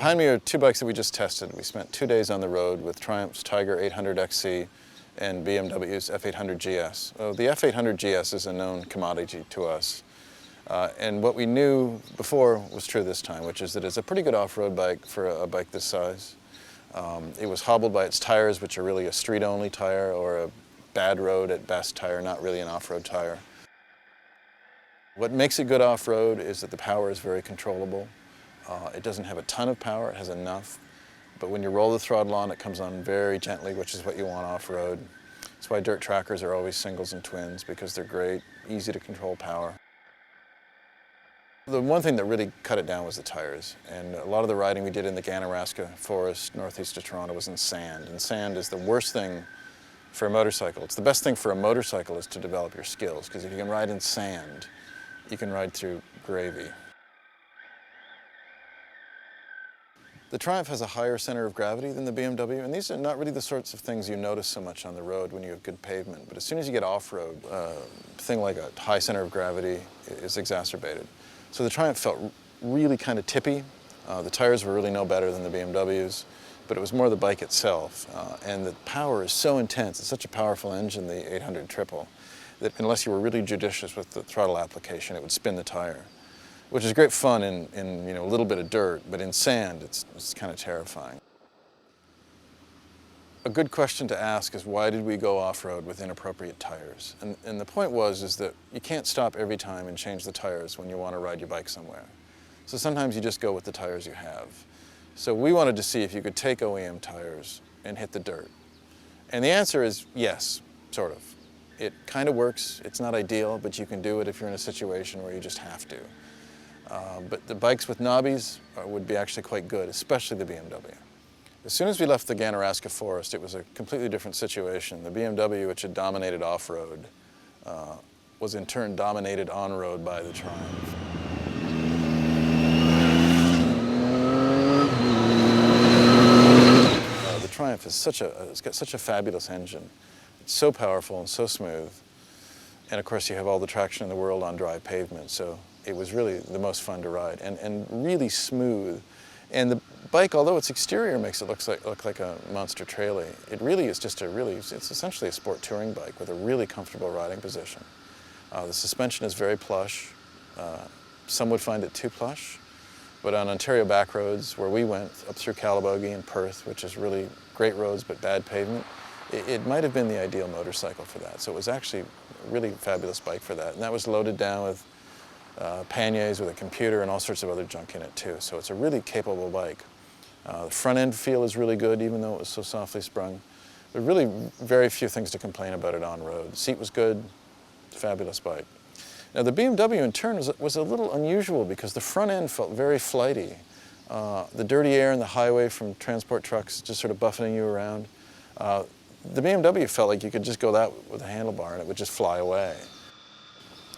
Behind me are two bikes that we just tested. We spent 2 days on the road with Triumph's Tiger 800XC and BMW's F800GS. Well, the F800GS is a known commodity to us. And what we knew before was true this time, which is that it's a pretty good off-road bike for a bike this size. It was hobbled by its tires, which are really a street-only tire or a bad road at best tire, not really an off-road tire. What makes it good off-road is that the power is very controllable. It doesn't have a ton of power, it has enough. But when you roll the throttle on, it comes on very gently, which is what you want off-road. That's why dirt trackers are always singles and twins, because they're great, easy to control power. The one thing that really cut it down was the tires. And a lot of the riding we did in the Ganaraska forest northeast of Toronto was in sand. And sand is the worst thing for a motorcycle. It's the best thing for a motorcycle is to develop your skills, because if you can ride in sand, you can ride through gravy. The Triumph has a higher center of gravity than the BMW, and these are not really the sorts of things you notice so much on the road when you have good pavement. But as soon as you get off-road, a thing like a high center of gravity is exacerbated. So the Triumph felt really kind of tippy. The tires were really no better than the BMWs, but it was more the bike itself. And the power is so intense, it's such a powerful engine, the 800 triple, that unless you were really judicious with the throttle application, it would spin the tire. Which is great fun in a little bit of dirt, but in sand, it's kind of terrifying. A good question to ask is, why did we go off-road with inappropriate tires? And the point is that you can't stop every time and change the tires when you want to ride your bike somewhere. So sometimes you just go with the tires you have. So we wanted to see if you could take OEM tires and hit the dirt. And the answer is yes, sort of. It kind of works. It's not ideal, but you can do it if you're in a situation where you just have to. But the bikes with knobbies would be actually quite good, especially the BMW. As soon as we left the Ganaraska forest, it was a completely different situation. The BMW, which had dominated off-road, was in turn dominated on-road by the Triumph. The Triumph is it's got such a fabulous engine. It's so powerful and so smooth. And of course you have all the traction in the world on dry pavement, so it was really the most fun to ride and really smooth. And the bike, although its exterior makes it look like a monster trailer, it really is just it's essentially a sport touring bike with a really comfortable riding position. The suspension is very plush. Some would find it too plush, but on Ontario back roads where we went, up through Calabogie and Perth, which is really great roads but bad pavement, it might have been the ideal motorcycle for that. So it was actually a really fabulous bike for that. And that was loaded down with panniers with a computer and all sorts of other junk in it too. So it's a really capable bike. The front end feel is really good, even though it was so softly sprung. There are really very few things to complain about it on road. The seat was good, fabulous bike. Now the BMW in turn was a little unusual because the front end felt very flighty. The dirty air in the highway from transport trucks just sort of buffeting you around. The BMW felt like you could just go that with a handlebar and it would just fly away.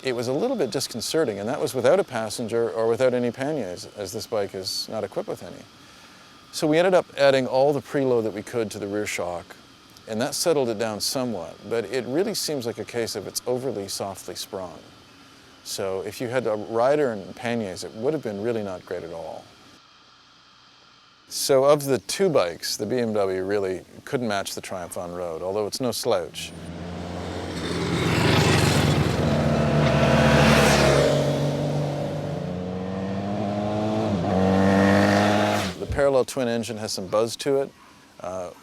It was a little bit disconcerting, and that was without a passenger or without any panniers, as this bike is not equipped with any. So we ended up adding all the preload that we could to the rear shock, and that settled it down somewhat, but it really seems like a case of it's overly softly sprung. So if you had a rider and panniers, it would have been really not great at all. So of the two bikes, the BMW really couldn't match the Triumph on road, although it's no slouch. The parallel twin engine has some buzz to it,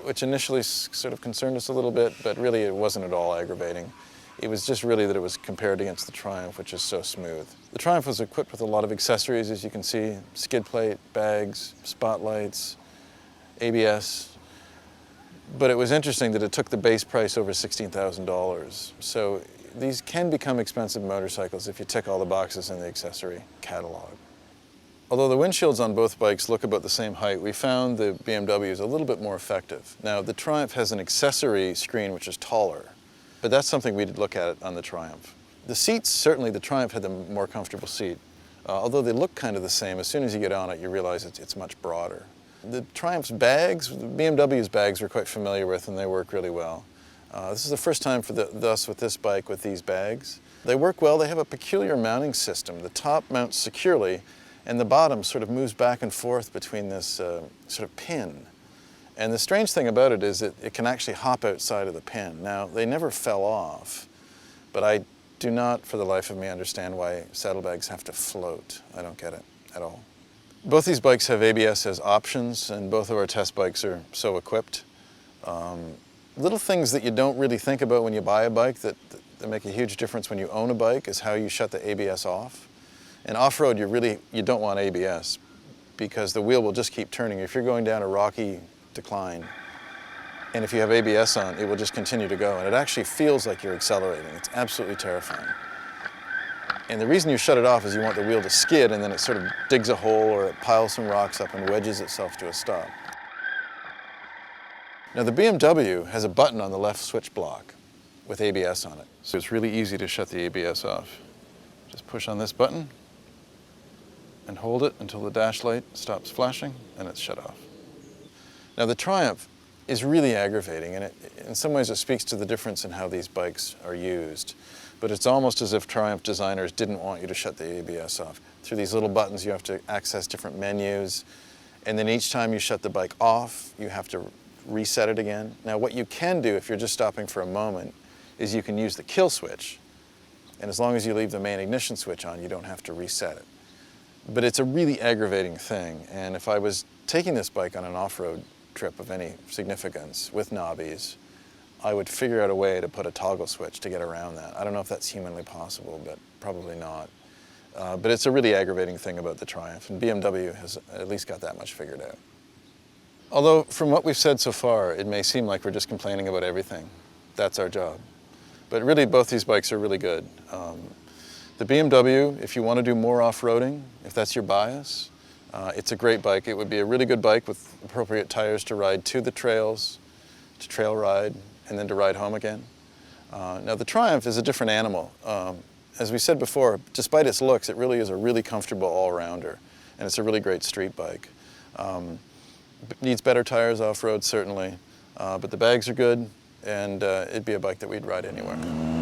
which initially sort of concerned us a little bit, but really it wasn't at all aggravating. It was just really that it was compared against the Triumph, which is so smooth. The Triumph was equipped with a lot of accessories, as you can see: skid plate, bags, spotlights, ABS. But it was interesting that it took the base price over $16,000. So these can become expensive motorcycles if you tick all the boxes in the accessory catalog. Although the windshields on both bikes look about the same height, we found the BMW is a little bit more effective. Now, the Triumph has an accessory screen which is taller, but that's something we'd look at on the Triumph. The seats, certainly the Triumph had the more comfortable seat. Although they look kind of the same, as soon as you get on it, you realize it's much broader. The Triumph's bags, the BMW's bags we're quite familiar with, and they work really well. This is the first time for us with this bike with these bags. They work well. They have a peculiar mounting system. The top mounts securely, and the bottom sort of moves back and forth between this sort of pin. And the strange thing about it is it can actually hop outside of the pin. Now, they never fell off, but I do not, for the life of me, understand why saddlebags have to float. I don't get it at all. Both these bikes have ABS as options, and both of our test bikes are so equipped. Little things that you don't really think about when you buy a bike that make a huge difference when you own a bike is how you shut the ABS off. In off-road, you don't want ABS because the wheel will just keep turning. If you're going down a rocky decline, and if you have ABS on, it will just continue to go, and it actually feels like you're accelerating. It's absolutely terrifying. And the reason you shut it off is you want the wheel to skid, and then it sort of digs a hole or it piles some rocks up and wedges itself to a stop. Now, the BMW has a button on the left switch block with ABS on it. So it's really easy to shut the ABS off. Just push on this button and hold it until the dash light stops flashing and it's shut off. Now, the Triumph is really aggravating, and in some ways it speaks to the difference in how these bikes are used. But it's almost as if Triumph designers didn't want you to shut the ABS off. Through these little buttons, you have to access different menus, and then each time you shut the bike off, you have to reset it again. Now, what you can do if you're just stopping for a moment is you can use the kill switch, and as long as you leave the main ignition switch on, you don't have to reset it. But it's a really aggravating thing, and if I was taking this bike on an off-road trip of any significance with knobbies, I would figure out a way to put a toggle switch to get around that. I don't know if that's humanly possible, but probably not. But it's a really aggravating thing about the Triumph, and BMW has at least got that much figured out. Although, from what we've said so far, it may seem like we're just complaining about everything. That's our job. But really, both these bikes are really good. The BMW, if you want to do more off-roading, if that's your bias, it's a great bike. It would be a really good bike with appropriate tires to ride to the trails, to trail ride, and then to ride home again. Now, the Triumph is a different animal. As we said before, despite its looks, it really is a really comfortable all-rounder, and it's a really great street bike. It needs better tires off-road, certainly, but the bags are good, and it'd be a bike that we'd ride anywhere.